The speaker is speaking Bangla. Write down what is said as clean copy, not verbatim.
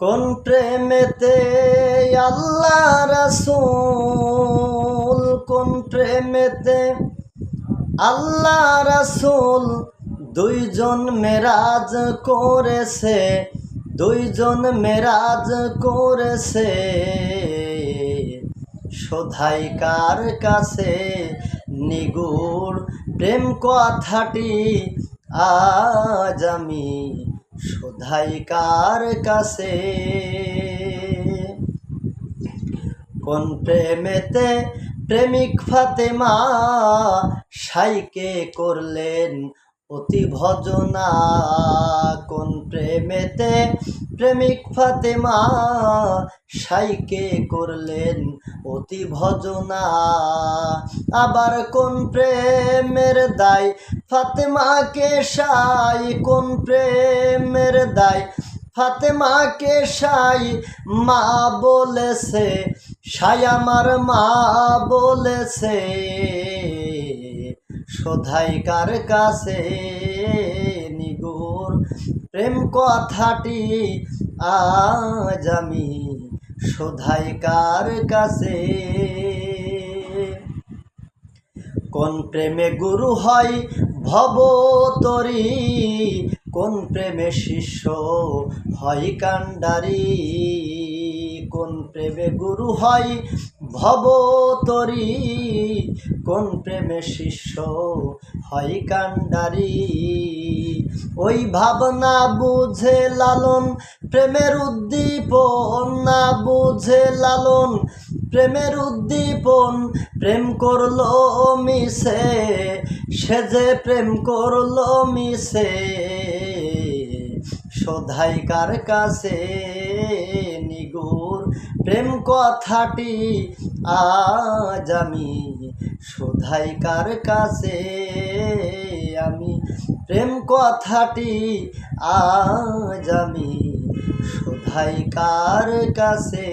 কোন প্রেমেতে আল্লাহ রাসূল, কোন প্রেমেতে আল্লাহ রাসূল দুইজন মেরাজ করেছে, দুইজন মেরাজ করেছে। শোধাই কার কাছে নিগুড় প্রেম কথাটি আজ আমি শোধাই কার কাছে। কোন প্রেমেতে প্রেমিক ফাতেমা সাইকে করলেন অতি ভজনা, কোন প্রেমেতে প্রেমিক ফাতেমা সাইকে করলেন অতি ভজনা। আবার কোন প্রেমের দায় ফাতেমাকে সাই, কোন প্রেমের দায় ফাতেমাকে সাই মা বলেছে, সাই আমার মা বলেছে। শোধাই কার কাছে নিগুড় প্রেম কথাটি আজ আমি শোধাই কার কাছে। কোন প্রেমে গুরু হয় ভবতরী, কোন প্রেমে শিষ্য হয় কান্ডারি। কোন প্রেমে গুরু হয় ভবতরী, কোন প্রেমে শিষ্য হয় কান্ডারি। ওই ভাবনা বুঝে লালন প্রেমের উদ্দীপন, না বুঝে লালন প্রেমের উদ্দীপন। প্রেম করলো মিছে, সে যে প্রেম করলো মিছে। শোধাই কার কাছে নিগুড় প্রেম কথাটি আজ আমি শোধাই কার কাছে। আমি প্রেম কথাটি আজ আমি শোধাই কার কাছে।